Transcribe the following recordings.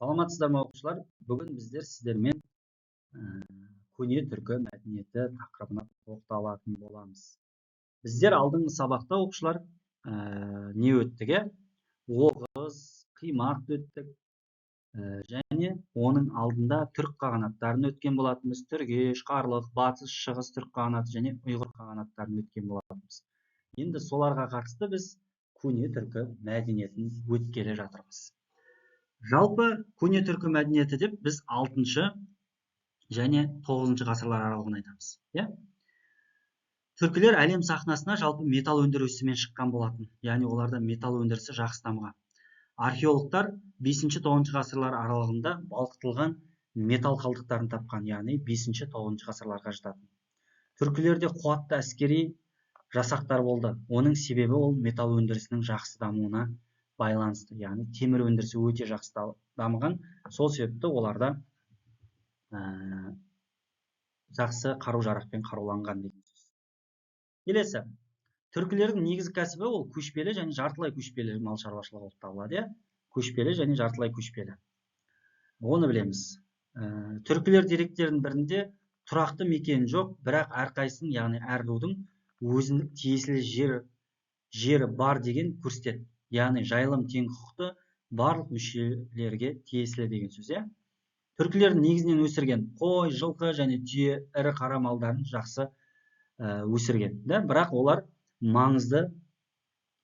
Саламатсыздар ма оқушылар? Бүгін біздер сіздермен көне түркі мәдениеті тақырыбына тоқталатын боламыз. Біздер алдыңғы сабақта оқушылар не өттік? Оғыз, қимақ өттік және оның алдында түрік қағанаттарын өткен болатынбыз. Түргеш, Қарлық, Батыс, Шығыс түрік қағанаты және ұйғыр қағанаттарын өткен болатынбыз. Енді соларға қатысты біз көне түркі мәдениетін өткелі жатырмыз. Жалпы көне түркі мәдениеті деп біз 6-шы және 9-шы ғасырлар аралығын айтамыз. Түркілер әлем сахнасына жалпы металл өндірісімен шыққан болатын. Яғни оларда металл өндірісі жақсы дамыған. Археологтар 5-9 ғасырлар аралығында балқытылған металл қалдықтарын тапқан, яғни 5-9 ғасырларға жататын. Түркілерде қуатты әскери жасақтар болды. Оның себебі ол металл өндірісінің жақсы дамуына байланысты, яғни темір өндірісі өте жақсы дамыған. Сол себепті оларда жақсы қару-жарақпен қаруланған деген сөз. Келесі, түркілердің негізгі кәсібі ол көшпелі және жартылай көшпелі мал шаруашылығы болып табылады. Көшпелі және жартылай көшпелі. Оны білеміз. Түркілер деректерінің бірінде тұрақты мекен жоқ, бірақ әрқайсының, яғни әр рудың өзіндік тиесілі жері бар деген көрсетеді. Яғни жайылым тең құқықты барлық мүшелерге тиесілі деген сөз. Түркілердің негізінен өсірген қой, жылқы және түйе, ірі қара малдарын жақсы өсірген. Бірақ олар маңызды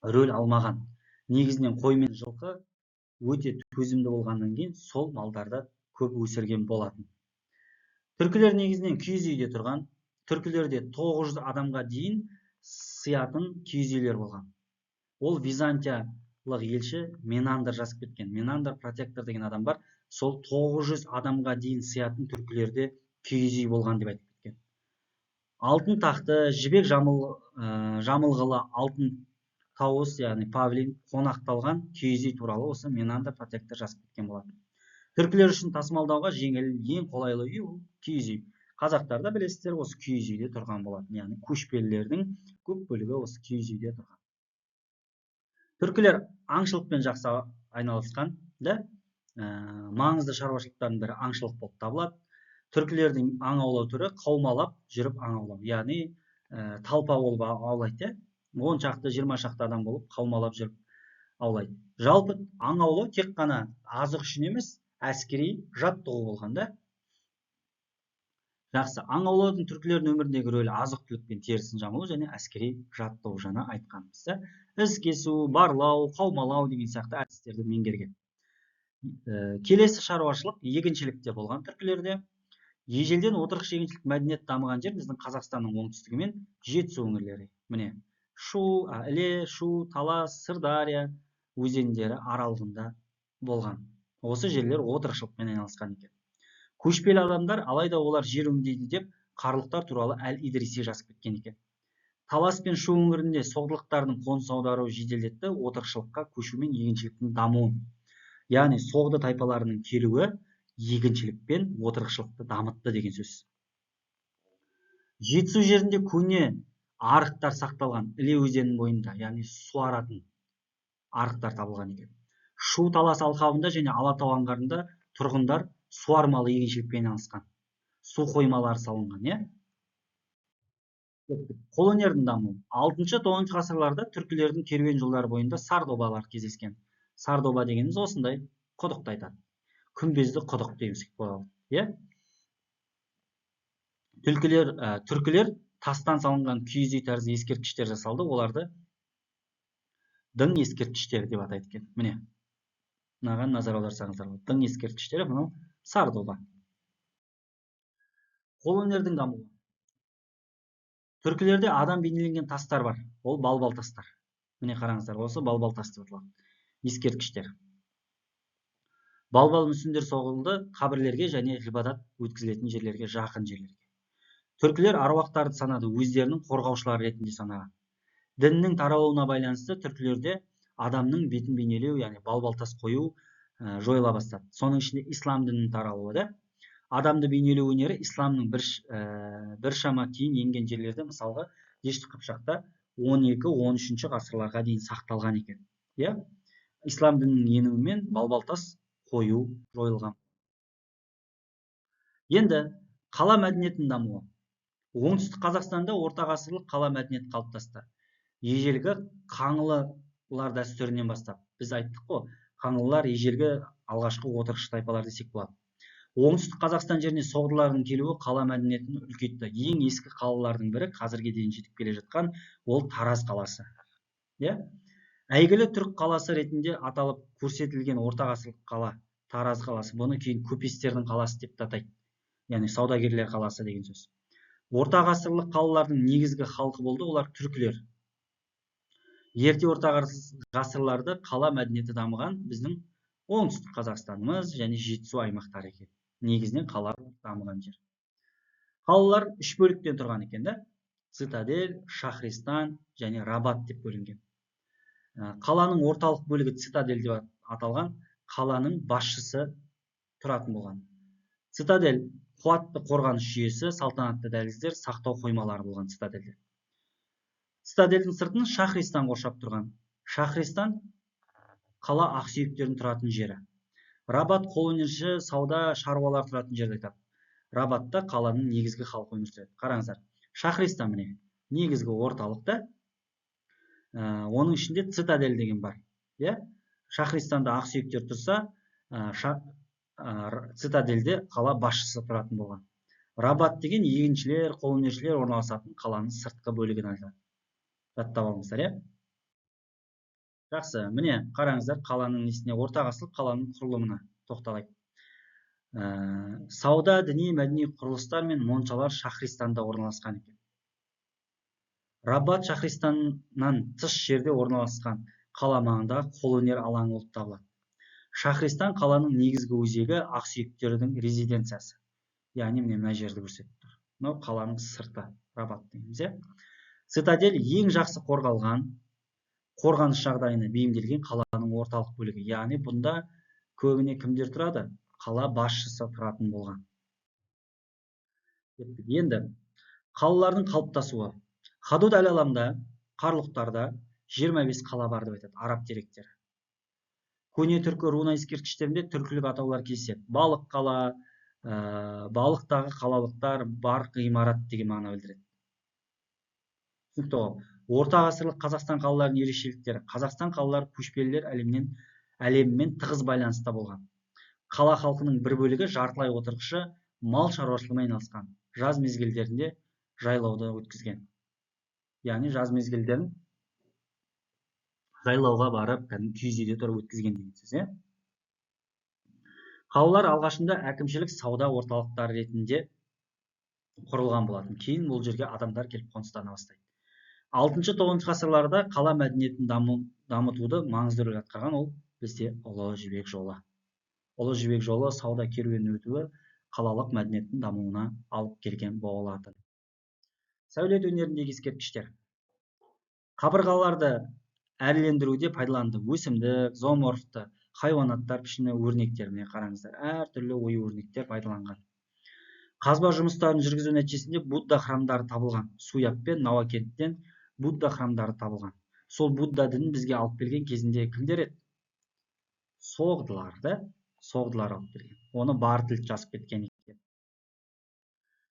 рөл алмаған. Негізінен қой мен жылқы өте төзімді болғаннан кейін сол малдарды көп өсірген болатын. Түркілер негізінен киіз үйде тұрған. Түркілерде 900 адамға дейін сыятын киіз үйлер болған. Ол византиялық елші Менандр жазып кеткен. Менандр протектор деген адам бар. Сол 900 адамға дейін сыятын түркілерде киіз үй болған деп айтып кеткен. Алтын тақты, жібек жамылғылы алтын тауыс, яғни павлин қонақталған киіз үй туралы осы Менандр протектор жазып кеткен болатын. Түркілер үшін тасымалдауға жеңіл, ең қолайлы үй ол киіз үй. Қазақтарда білесіздер, осы киіз үйде тұрған болатын. Яғни көшпелілердің көп бөлігі осы киіз үйде тұрған. Түркілер аңшылықпен жақсы айналысқан. Маңызды шаруашылықтардың бірі аңшылық болып табылады. Түркілердің аң аулау түрі қаумалап жүріп аң аулау. Яғни талпа болып аулайды. 10 шақты, 20 шақты адам болып қаумалап жүріп аулайды. Жалпы аң аулау тек қана азық үшін емес, әскери жаттығу болған. Жақсы, аң аулаудың түркілердің өміріндегі рөлі азық-түлік пен терісін жамылу және әскери жаттығу жаңа айтқанымыз. Із кесу, барлау, қаумалау деген сияқты әдістерді меңгерген. Келесі шаруашылық егіншілікте болған түркілерде. Ежелден отырықшы егіншілік мәдениет дамыған жер біздің Қазақстанның оңтүстігі мен Жетісу өңірлері. Міне, Іле, Шу, Талас, Сырдария өзендері аралығында болған. Осы жерлер отырықшылықпен айналысқан екен. Көшпелі адамдар, алайда олар жер өңдейді деп қарлықтар туралы Әл-Идриси жазып кеткен екен. Талас пен Шу өңірінде соғдылықтардың қоныс аударуы жеделдетті отырықшылыққа көшу мен егіншіліктің дамуын. Яғни соғды тайпаларының келуі егіншілік пен отырықшылықты дамытты деген сөз. Жетісу жерінде көне арықтар сақталған, Іле өзенінің бойында, яғни суаратын арықтар табылған екен. Шу Талас алқабында және Алатау аңғарында тұрғындар суармалы егіншілікпен айналысқан. Су қоймалары салынған. Қолөнердің дамуы. 6-9 ғасырларда түркілердің керуен жолдары бойында сардобалар кездескен. Сардоба дегеніміз осындай құдықты айтады. Күмбезді құдық демесек болады. Түркілер тастан салынған киіз үй тәрізді ескерткіштер жасалды. Оларды дың ескерткіштері деп атайды екен. Міне, мынаған назар аударсаңыздар болады. Дың ескерткіштері мынау сардоба. Қолөнердің дамуы. Түркілерде адам бейнеленген тастар бар. Ол балбал тастар. Міне қараңыздар, осы балбал тасты аталады. Ескерткіштер. Балбал мүсіндер соғылды қабірлерге және ғибадат өткізілетін жерлерге, жақын жерлерге. Түркілер аруақтарды санады, өздерінің қорғаушылары ретінде санаған. Діннің таралуына байланысты түркілерде адамның бетін бейнелеу, яғни балбал тас қою жойыла бастады. Соның ішінде ислам дінінің таралуы. Адамды бейнелеу өнері исламның біршама кейін енген жерлерде, мысалға Дешті Қыпшақта 12-13 ғасырларға дейін сақталған екен. Ислам дінінің енуімен балбал тас қою жойылған. Енді қала мәдениетінің дамуы. Оңтүстік Қазақстанда орта ғасырлық қала мәдениеті қалыптасты. Ежелгі қаңлылар дәстүрінен бастап. Біз айттық қой, қаңлылар ежелгі алғашқы отырықшы тайпалар десек болады. Оңтүстік Қазақстан жеріне соғдылардың келуі қала мәдениетін үлкейтті. Ең ескі қалалардың бірі қазірге дейін жетіп келе жатқан ол Тараз қаласы. Әйгілі түрік қаласы ретінде аталып көрсетілген орта ғасырлық қала Тараз қаласы. Бұны кейін көпестердің қаласы деп атайды. Яғни саудагерлер қаласы деген сөз. Орта ғасырлық қалалардың негізгі халқы болды, олар түркілер. Ерте орта ғасырларда қала мәдениеті дамыған біздің оңтүстік Қазақстанымыз және Жетісу аймақтары екен. Негізінен қала дамыған жер. Қалалар үш бөліктен тұрған екен, цитадель, Шахристан және Рабат деп бөлінген. Қаланың орталық бөлігі цитадель деп аталған, қаланың басшысы тұратын болған. Цитадель қуатты қорғаныс жүйесі, салтанатты дәліздер, сақтау қоймалары болған цитадельде. Цитадельдің сыртын Шахристан қоршап тұрған. Шахристан қала ақсүйектердің тұратын жері. Рабат қолөнерші, сауда, шаруалар тұратын жерді айтады. Рабатта қаланың негізгі халқы өмір сүреді. Қараңыздар, Шахристан міне негізгі орталықта, оның ішінде цитадель деген бар. Шахристанда ақсүйектер тұрса, цитадельде қала басшысы тұратын болған. Рабат деген егіншілер, қолөнершілер орналасатын қаланың сыртқы бөлігін айтады. Жаттап алыңыздар, Жақсы, міне қараңыздар, қаланың несіне, орта ғасырлық қаланың құрылымына тоқталайық. Сауда, діни, мәдени құрылыстар мен моншалар Шахристанда орналасқан екен. Рабат Шахристаннан тыс жерде орналасқан қала маңындағы қолөнер алаңы болып табылады. Шахристан қаланың негізгі өзегі, ақсүйектердің резиденциясы. Яғни мына жерді көрсетіп тұр. Мынау қаланың сырты, Рабат дейміз. Цитадель ең жақсы қорғалған, қорғаныс жағдайына бейімделген қаланың орталық бөлігі. Яғни бұнда көбіне кімдер тұрады? Қала басшысы тұратын болған. Енді қалалардың қалыптасуы. Хадуд әл-Аламда, қарлұқтарда 25 қала бар деп айтады, араб деректері. Көне түркі руна ескерткіштерінде түркілік атаулар кездеседі. Балық қала, балықтағы қалалықтар, бар ғимарат деген мағына білдіреді. Орта ғасырлық Қазақстан қалаларының ерекшеліктері. Қазақстан қалалары көшпелілер әлемімен тығыз байланыста болған. Қала халқының бір бөлігі жартылай отырықшы, мал шаруашылығымен айналысқан. Жаз мезгілдерінде жайлауды өткізген. Яғни жаз мезгілдерін жайлауға барып, киіз үйде тұрып өткізген деген сөз. Қалалар алғашында әкімшілік сауда орталықтары ретінде құрылған болатын. Кейін бұл жерге адамдар келіп қоныстана бастайды. 6-9 ғасырларда қала мәдениетін дамытуды маңызды рөл атқарған ол бізде Ұлы Жібек жолы. Ұлы Жібек жолы сауда керуенінің өтуі қалалық мәдениеттің дамуына алып келген болатын. Сәулет өнеріндегі ескерткіштер. Қабырғаларды әрілендіруде пайдаланды. Өсімдік, зооморфты, хайуанаттар пішіні өрнектеріне қараңыздар. Әртүрлі ою өрнектер пайдаланған. Қазба жұмыстарын жүргізу нәтижесінде Будда храмдары табылған. Суяб пен Науа кенттен Будда храмдары табылған. Сол Будда дінін бізге алып келген кезінде кімдер еді? Соғдылар алып келген. Оны Бартольд жазып кеткен екен.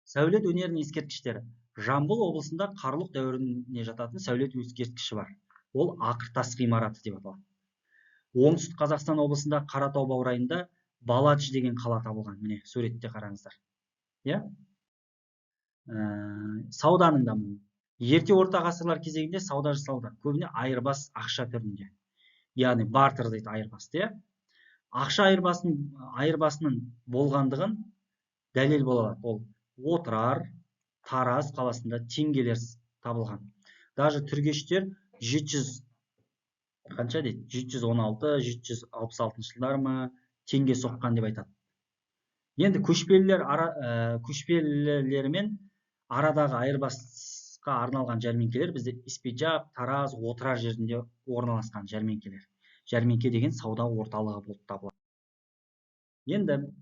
Сәулет өнерінің ескерткіштері. Жамбыл облысында Қарлұқ дәуіріне жататын сәулет ескерткіші бар. Ол Ақыртас ғимараты деп аталады. Оңтүстік Қазақстан облысында Қаратау баурайында Баладж деген қала табылған. Міне суретте қараңыздар. Сауданың дамуы. Ерте орта ғасырлар кезегінде сауда жасалды. Көбіне айырбас ақша түрінде. Яғни бартер дейді айырбасты. Ақша айырбасының болғандығын дәлел бола алады. Ол Отырар, Тараз қаласында теңгелер табылған. Даже түргештер 716-766 жылдар ма теңге соққан деп айтады. Енді көшпелілермен арадағы айырбасқа арналған жәрмеңкелер бізде Испиджаб, Тараз, Отырар жерінде орналасқан жәрмеңкелер. Жәрмеңке деген сауда орталығы болып табылады. Енді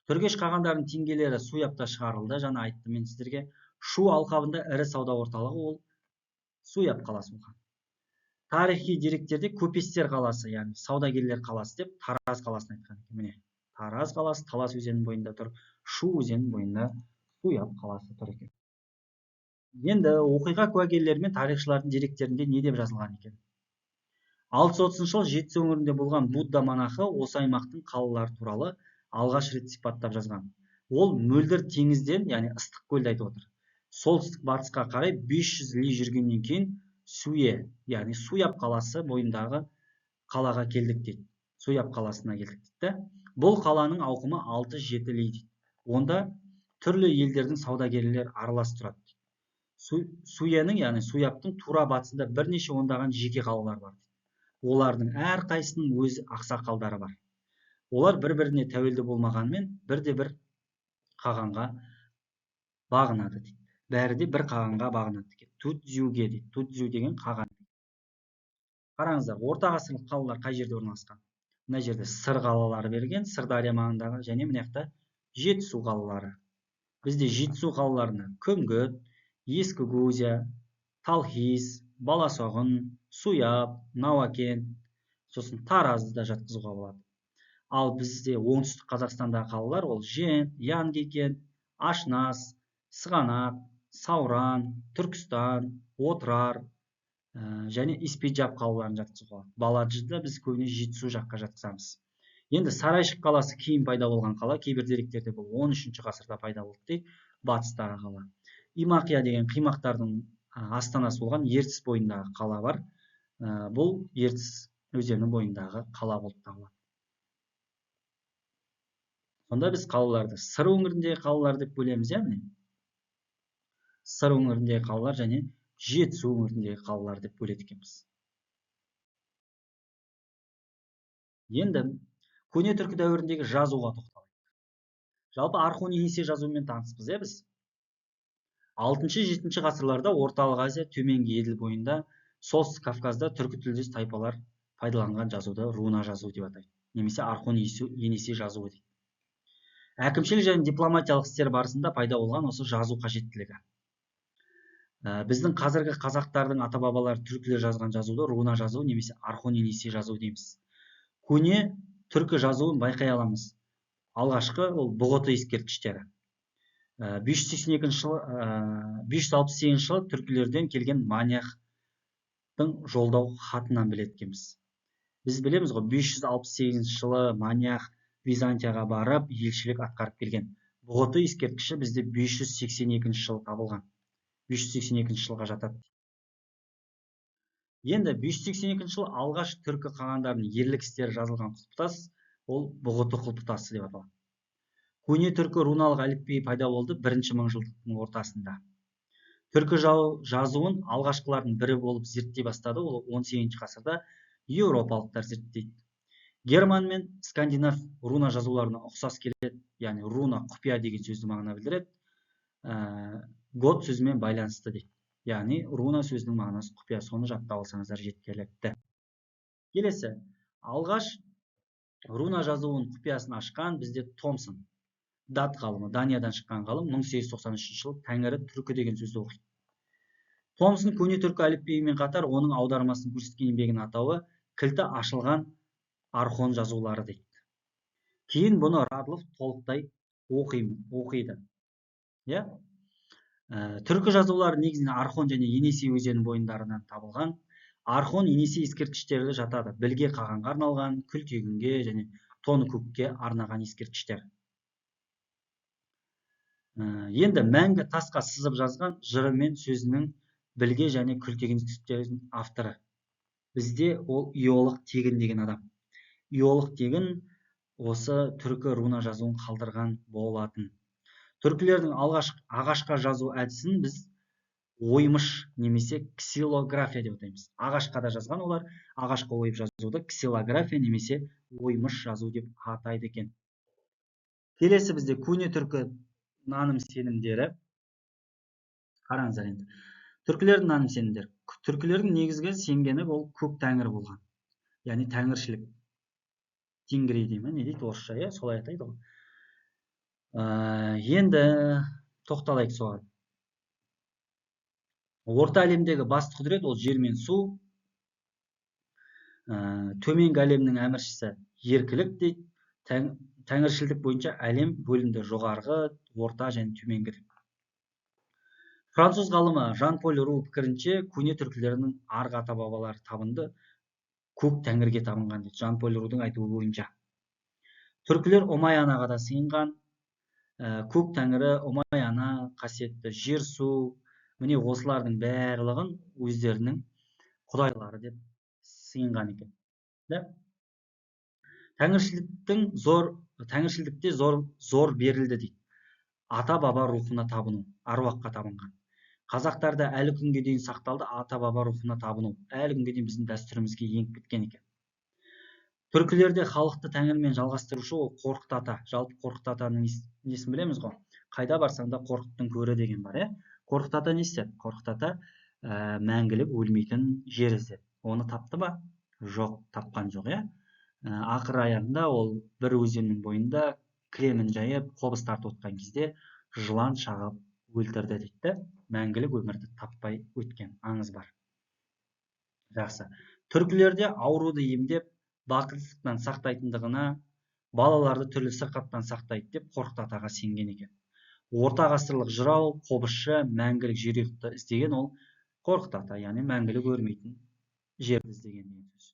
түргеш қағандардың теңгелері Суябта шығарылды. Жаңа айттым мен сіздерге. Шу алқабында ірі сауда орталығы ол Суяб қаласы болған. тарихи деректерде көпестер қаласы, яғни саудагерлер қаласы деп Тараз қаласын айтқан екен. Міне, Тараз қаласы Талас өзенінің бойында тұр, Шу өзенінің бойында Суяб қаласы тұр екен. Енді оқиға куәгерлері мен тарихшылардың деректерінде не деп жазылған екен? 630 жылы Жетісу өңірінде болған Будда монахы осы аймақтың қалалары туралы алғаш рет сипаттап жазған. Ол мөлдір теңізден, яғни ыстық көлді айтып отыр. Солтүстік батысқа қарай 500 ли жүргеннен кейін Суе, яғни Суяб қаласы бойындағы қалаға келдік дейді. Суяб қаласына келдік дейді. Бұл қаланың ауқымы 6-7 ли дейді. Онда түрлі елдердің саудагерлері аралас тұрады. Суяның, яғни Суябтың тура батысында бірнеше ондаған жеке қалалар бар. Олардың әрқайсының өз ақсақалдары бар. Олар бір-біріне тәуелді болмағанмен, бірде-бір қағанға бағынады дейді. Бәрі де бір қағанға бағынады екен. Тудзюге дейді. Тудзю деген қаған. Қараңыздар, орта ғасырлық қалалар қай жерде орналасқан? Мына жерде Сыр қалалары берген, Сырдария маңындағы, және мына жақта Жетісу қалалары. Бізде Жетісу қалаларына Күңгіт, Ескі Грузия, Талхиз, Баласоғын, Суяб, Науакен, сосын Таразды да жатқызуға болады. Ал бізде оңтүстік Қазақстандағы қалалар ол Жент, Янгикен, Ашнас, Сығанақ, Сауран, Түркістан, Отырар және Испиджаб қалаларын жатқызуға болады. Баладжыда біз көбіне Жетісу жаққа жатқызамыз. Енді Сарайшық қаласы кейін пайда болған қала, кейбір деректерде бұл 13 ғасырда пайда болды дейді, батыстағы қала. Имақия деген қимақтардың астанасы болған Ертіс бойындағы қала бар. Бұл Ертіс өзенінің бойындағы қала болып табылады. Сонда біз қалаларды Сыр өңіріндегі қалалар деп бөлеміз, яғни Сыр өңіріндегі қалалар және Жетісу өңіріндегі қалалар деп бөледі екенбіз. Енді көне түркі дәуіріндегі жазуға тоқталайық. Жалпы Орхон-Енисей жазуымен таныспыз, біз. 6-7 ғасырларда Орталық Азия, Төменгі Еділ бойында, Солтүстік Кавказда түркі тілдес тайпалар пайдаланған жазуды руна жазу деп атайды, немесе Орхон-Енисей жазуы дейді. Әкімшілік және дипломатиялық істер барысында пайда болған осы жазу қажеттілігі. Біздің қазіргі қазақтардың ата-бабалары түркілер жазған жазуды руна жазу немесе Орхон-Енисей жазу дейміз. Көне түркі жазуын байқай аламыз. Алғашқы ол бұғыты ескерткіштері. 568 жылы түркілерден келген Маняхтың жолдау хатынан біледі екенбіз. Біз білеміз ғой, 568 жылы Манях Византияға барып, елшілік атқарып келген. Бұғыты ескерткіші бізде 582 жылы табылған. 582 жылға жатады. Енді 582 жылы алғаш түркі қағандарының ерлік істері жазылған құлпытас, ол бұғыты құлпытасы деп аталады. Көне түркі руналық әліпбиі пайда болды 1-ші мыңжылдықтың ортасында. Түркі жазуын алғашқылардың бірі болып зерттей бастады, ол 18-ші ғасырда еуропалықтар зерттейді. Герман мен скандинав руна жазуларына ұқсас келеді, яғни руна құпия деген сөзді мағына білдіреді. Год сөзімен байланысты дейді. Яғни руна сөзінің мағынасы құпия, соны жаттап алсаңыздар жеткілікті. Келесі, алғаш руна жазуын құпиясын ашқан бізде Томсон, дат ғалымы, Даниядан шыққан ғалым, 1893 жылы Тәңірі түркі деген сөзді оқиды. Томсон көне түркі әліпбиімен қатар оның аудармасын көрсеткен еңбегінің атауы кілті ашылған Орхон жазулары дейді. Кейін бұны Радлов толықтай оқиды. Түркі жазулары негізінен Орхон және Енисей өзені бойындарынан табылған. Орхон, Енисей ескерткіштері жатады. Білге қағанға арналған, күлтегінге және тоны көкке арнаған ескерткіштер. Енді мәңгі тасқа сызып жазған жыры мен сөзінің білге және күлтеген ескерткіштердің авторы. Бізде ол Иолық Тегін деген адам. Иолық Тегін осы түркі руна жазуын қалдырған болатын. Түркілердің ағашқа жазу әдісін біз оймыш немесе ксилография деп атаймыз. Ағашқа да жазған олар, ағашқа ойып жазуды ксилография немесе оймыш жазу деп атайды екен. Келесі бізде көне түркі наным сенімдері. Қараңыздар енді. Түркілердің наным сенімдері. Түркілердің негізгі сенгені ол көк тәңір болған. Яғни тәңіршілік. Тенгри деймін, не дейді орысша, солай атайды ғой. Енді тоқталайық соған. Орта әлемдегі басты құдірет ол жер мен су. төменгі әлемнің әміршісі еркілік дейді. Тәңіршілдік бойынша әлем бөлінді жоғарғы, орта және төменгі деп. Француз ғалымы Жан-Поль Ру пікірінше көне түркілердің арғы ата бабалары табынды көк тәңірге табынған дейді. Жан-Поль Рудың айтуы бойынша. Түркілер Омай анаға да сыйынған. Көк тәңірі, Омай ана, қасиетті жер су, міне осылардың барлығын өздерінің құдайлары деп сыйынған екен. Тәңіршілдікте зор берілді дейді. Ата баба рухына табыну, аруаққа табынған. Қазақтарда әлі күнге дейін сақталды ата баба рухына табыну. Әлі күнге дейін біздің дәстүрімізге еніп кеткен екен. Түркілерде халықты тәңірмен жалғастырушы ол Қорқыт ата. Жалпы Қорқыт атаның несін білеміз ғой? Қайда барсаң да Қорқыттың көрі деген бар, Қорқыт ата не істеді? Қорқыт ата мәңгілік өлмейтін жер іздеді. Оны тапты ба? Жоқ, тапқан жоқ, Ақыр аяғында ол бір өзеннің бойында кілемін жайып, қобыз тартып отқан кезде жылан шағып өлтірді дейді. Мәңгілік өмірді таппай өткен аңыз бар. Жақсы. Түркілерде ауруды емдеп, бақытсыздықтан сақтайтындығына, балаларды түрлі сырқаттан сақтайды деп Қорқыт атаға сенген екен. Орта ғасырлық жырау, қобызшы, мәңгілік жерұйықты іздеген ол Қорқыт ата, яғни мәңгілік өлмейтін жерді іздеген деген сөз.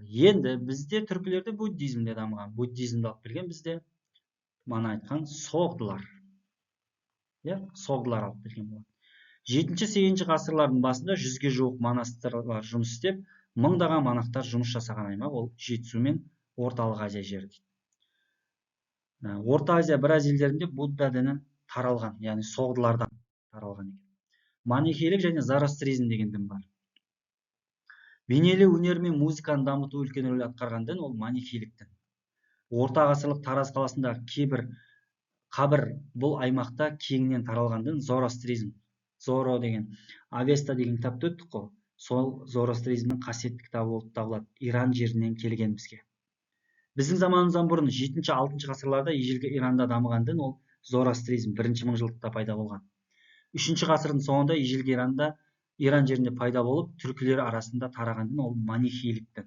Енді бізде түркілерде буддизмде дамыған. Буддизмді алып келген бізде мана айтқан соғдылар. Соғдылар алып келген болады. 7-8 ғасырлардың басында 100-ге жуық монастырлар жұмыс істеп, мыңдаған монахтар жұмыс жасаған аймақ ол Жетісу мен Орталық Азия жері дейді. Орта Азия біраз елдерінде Будда діні таралған, яғни соғдылардан таралған екен. Манихейлік және зороастризм деген дін бар. Бейнелеу өнері мен музыканы дамыту үлкен рөл атқарған дін ол манихейлік дін. Орта ғасырлық Тараз қаласындағы кейбір қабір бұл аймақта кеңінен таралған дін зороастризм. Зоро деген, Авеста деген кітапты өттік қой. Сол зороастризмнің қасиетті кітабы болып табылады. Иран жерінен келген бізге. Біздің заманымыздан бұрын 7-6 ғасырларда ежелгі Иранда дамыған дін ол зороастризм 1-ші мыңжылдықта пайда болған. 3-ші ғасырдың соңында ежелгі Иран жерінде пайда болып, түркілер арасында тараған дін ол манихейлік дін.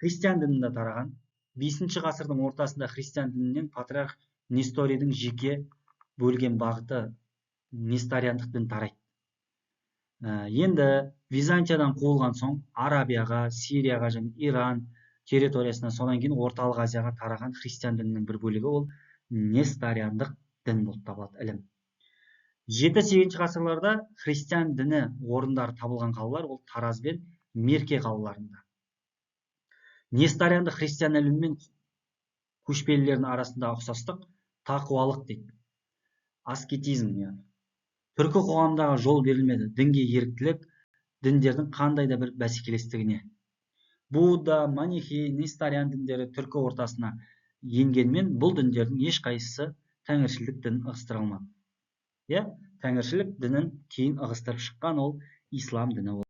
Христиан дінінде тараған. 5-ші ғасырдың ортасында христиан дінінен патриарх Несторидің жеке бөлген бағыты Несториандық дін тарайды. Енді Византиядан қуылған соң Арабияға, Сирияға және Иран территориясына, содан кейін Орталық Азияға тараған христиан дінінің бір бөлігі ол Несториандық дін болып табылады, ілім. 7-8 ғасырларда христиан діні орындары табылған қалалар ол Тараз бен Мерке қалаларында. Несториандық христиан ілімі мен көшпелілердің арасындағы ұқсастық тақуалық дейді. Аскетизм, Түркі қоғамдағы жол берілмеді. Дінге еріктілік, діндердің қандай да бір бәсекелестігіне. Будда, манихей, несториан діндері түркі ортасына енгенмен, бұл діндердің ешқайсысы тәңіршілдік дінін ығыстыра алмады. Тәңіршілік дінін кейін ығыстырып шыққан ол ислам діні.